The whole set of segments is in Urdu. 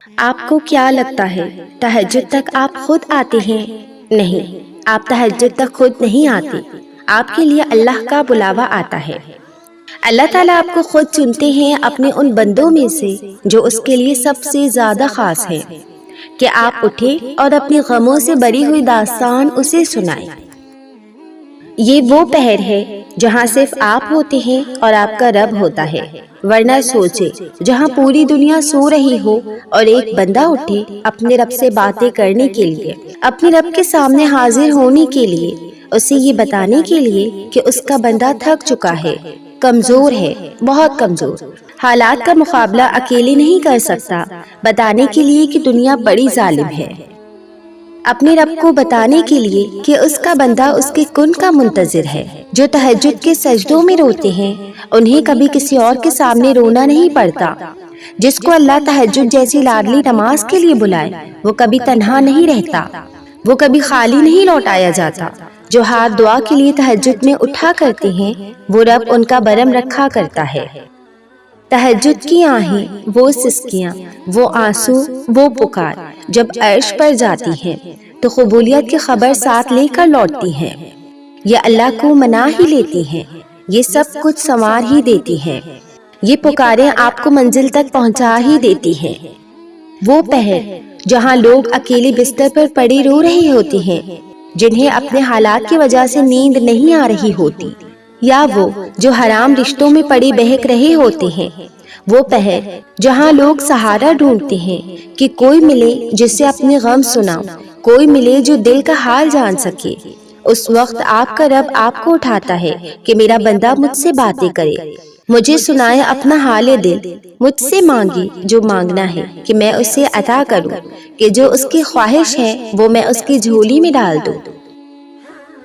آپ کو کیا لگتا ہے تہجد تک آپ خود آتے ہیں؟ نہیں، آپ تہجد تک خود نہیں آتے، آپ کے لیے اللہ کا بلاوا آتا ہے۔ اللہ تعالیٰ آپ کو خود چنتے ہیں اپنے ان بندوں میں سے جو اس کے لیے سب سے زیادہ خاص ہیں، کہ آپ اٹھیں اور اپنی غموں سے بری ہوئی داستان اسے سنائیں۔ یہ وہ پہر ہے جہاں صرف آپ ہوتے ہیں اور آپ کا رب ہوتا ہے، ورنہ سوچے جہاں پوری دنیا سو رہی ہو اور ایک بندہ اٹھے اپنے رب سے باتیں کرنے کے لیے، اپنے رب کے سامنے حاضر ہونے کے لیے، اسے یہ بتانے کے لیے کہ اس کا بندہ تھک چکا ہے، کمزور ہے، بہت کمزور، حالات کا مقابلہ اکیلے نہیں کر سکتا، بتانے کے لیے کہ دنیا بڑی ظالم ہے، اپنے رب کو بتانے کے لیے کہ اس کا بندہ اس کے کن کا منتظر ہے۔ جو تہجد کے سجدوں میں روتے ہیں انہیں کبھی کسی اور کے سامنے رونا نہیں پڑتا۔ جس کو اللہ تہجد جیسی لاڈلی نماز کے لیے بلائے وہ کبھی تنہا نہیں رہتا، وہ کبھی خالی نہیں لوٹایا جاتا۔ جو ہاتھ دعا کے لیے تہجد میں اٹھا کرتے ہیں وہ رب ان کا برم رکھا کرتا ہے۔ تہجد کی آہیں، وہ سسکیاں، وہ آنسو، وہ پکار جب عرش پر جاتی ہیں تو قبولیت کی خبر ساتھ لے کر لوٹتی ہیں۔ یہ اللہ کو منا ہی لیتی ہیں، یہ سب کچھ سنوار ہی دیتی ہیں، یہ پکاریں آپ کو منزل تک پہنچا ہی دیتی ہیں۔ وہ پہر جہاں لوگ اکیلے بستر پر پڑے رو رہے ہوتے ہیں، جنہیں اپنے حالات کی وجہ سے نیند نہیں آ رہی ہوتی، یا وہ جو حرام رشتوں میں پڑے بہک رہے ہوتے ہیں۔ وہ پہر جہاں لوگ سہارا ڈھونڈتے ہیں کہ کوئی ملے جس سے اپنے غم سناؤ، کوئی ملے جو دل کا حال جان سکے، اس وقت آپ کا رب آپ کو اٹھاتا ہے کہ میرا بندہ مجھ سے باتیں کرے، مجھے سنائے اپنا حال دل، مجھ سے مانگے جو مانگنا ہے کہ میں اسے عطا کروں، کہ جو اس کی خواہش ہے وہ میں اس کی جھولی میں ڈال دوں۔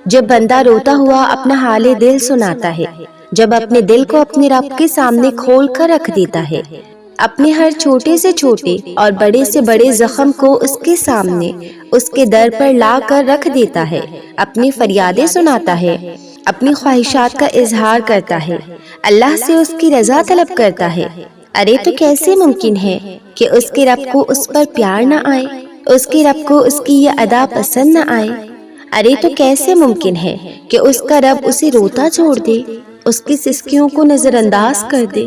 جب بندہ روتا ہوا اپنا حال دل سناتا ہے، جب اپنے دل کو اپنے رب کے سامنے کھول کر رکھ دیتا ہے، اپنے ہر چھوٹے سے چھوٹے اور بڑے سے بڑے زخم کو اس کے سامنے، اس کے در پر لا کر رکھ دیتا ہے، اپنی فریادیں سناتا ہے، اپنی خواہشات کا اظہار کرتا ہے، اللہ سے اس کی رضا طلب کرتا ہے، ارے تو کیسے ممکن ہے کہ اس کے رب کو اس پر پیار نہ آئے، اس کے رب کو اس کی یہ ادا پسند نہ آئے؟ ارے تو کیسے ممکن ہے کہ اس کا رب اسے روتا چھوڑ دے، اس کی سسکیوں کو نظر انداز کر دے؟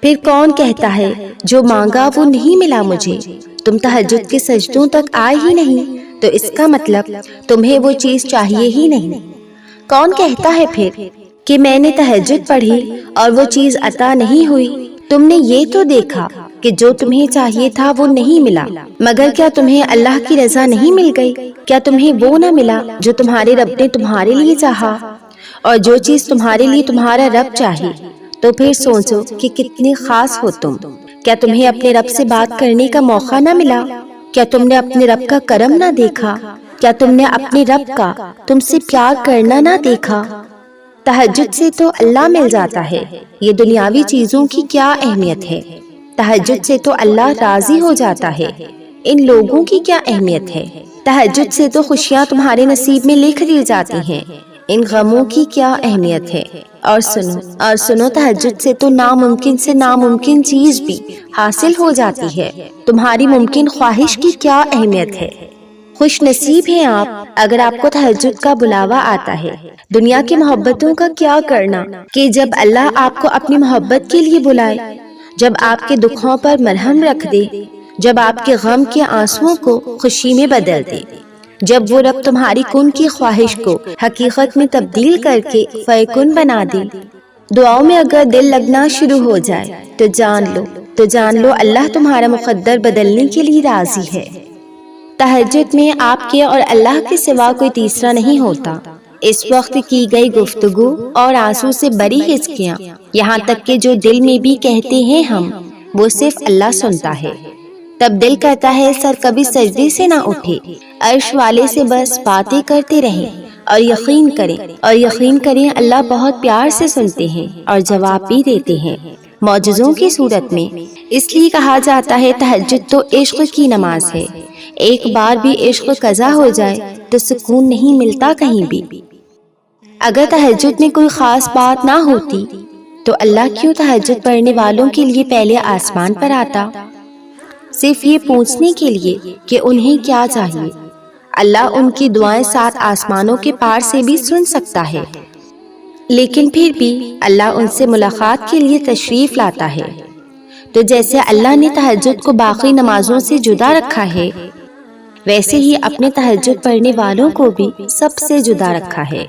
پھر کون کہتا ہے جو مانگا وہ نہیں ملا مجھے، تم تہجد کے سجدوں تک آئے ہی نہیں تو اس کا مطلب تمہیں وہ چیز چاہیے ہی نہیں۔ کون کہتا ہے پھر کہ میں نے تہجد پڑھی اور وہ چیز عطا نہیں ہوئی؟ تم نے یہ تو دیکھا کہ جو تمہیں چاہیے تھا وہ نہیں ملا، مگر کیا تمہیں اللہ کی رضا نہیں مل گئی؟ کیا تمہیں وہ نہ ملا جو تمہارے رب نے تمہارے لیے چاہا؟ اور جو چیز تمہارے لیے تمہارا رب چاہے تو پھر سوچو کہ کتنے خاص ہو تم۔ کیا تمہیں اپنے رب سے بات کرنے کا موقع نہ ملا؟ کیا تم نے اپنے رب کا کرم نہ دیکھا؟ کیا تم نے اپنے رب کا تم سے پیار کرنا نہ دیکھا؟ تہجد سے تو اللہ مل جاتا ہے، یہ دنیاوی چیزوں کی کیا اہمیت ہے؟ تہجد سے تو اللہ راضی ہو جاتا ہے، ان لوگوں کی کیا اہمیت ہے؟ تہجد سے تو خوشیاں تمہارے نصیب میں لکھ دی جاتی ہیں، ان غموں کی کیا اہمیت ہے؟ اور سنو تہجد سے تو ناممکن سے ناممکن چیز بھی حاصل ہو جاتی ہے، تمہاری ممکن خواہش کی کیا اہمیت ہے؟ خوش نصیب ہیں آپ اگر آپ کو تہجد کا بلاوا آتا ہے۔ دنیا کی محبتوں کا کیا کرنا کہ جب اللہ آپ کو اپنی محبت کے لیے بلائے، جب آپ کے دکھوں پر مرہم رکھ دے، جب آپ کے غم کے آنسوؤں کو خوشی میں بدل دے، جب وہ رب تمہاری کن کی خواہش کو حقیقت میں تبدیل کر کے فیکن بنا دے۔ دعاؤں میں اگر دل لگنا شروع ہو جائے تو جان لو اللہ تمہارا مقدر بدلنے کے لیے راضی ہے۔ تہجد میں آپ کے اور اللہ کے سوا کوئی تیسرا نہیں ہوتا۔ اس وقت کی گئی گفتگو اور آنسو سے بری ہچکیاں، یہاں تک کہ جو دل میں بھی کہتے ہیں ہم، وہ صرف اللہ سنتا ہے۔ تب دل کرتا ہے سر کبھی سجدے سے نہ اٹھے، عرش والے سے بس باتیں کرتے رہیں، اور یقین کریں اللہ بہت پیار سے سنتے ہیں اور جواب بھی دیتے ہیں، معجزوں کی صورت میں۔ اس لیے کہا جاتا ہے تہجد تو عشق کی نماز ہے، ایک بار بھی عشق قضا ہو جائے تو سکون نہیں ملتا کہیں بھی۔ اگر تہجد میں کوئی خاص بات نہ ہوتی تو اللہ کیوں تہجد پڑھنے والوں کے لیے پہلے آسمان پر آتا؟ صرف یہ پوچھنے کے لیے کہ انہیں کیا چاہیے۔ اللہ ان کی دعائیں 7 آسمانوں کے پار سے بھی سن سکتا ہے، لیکن پھر بھی اللہ ان سے ملاقات کے لیے تشریف لاتا ہے۔ تو جیسے اللہ نے تہجد کو باقی نمازوں سے جدا رکھا ہے، ویسے ہی اپنے تہجد پڑھنے والوں کو بھی سب سے جدا رکھا ہے۔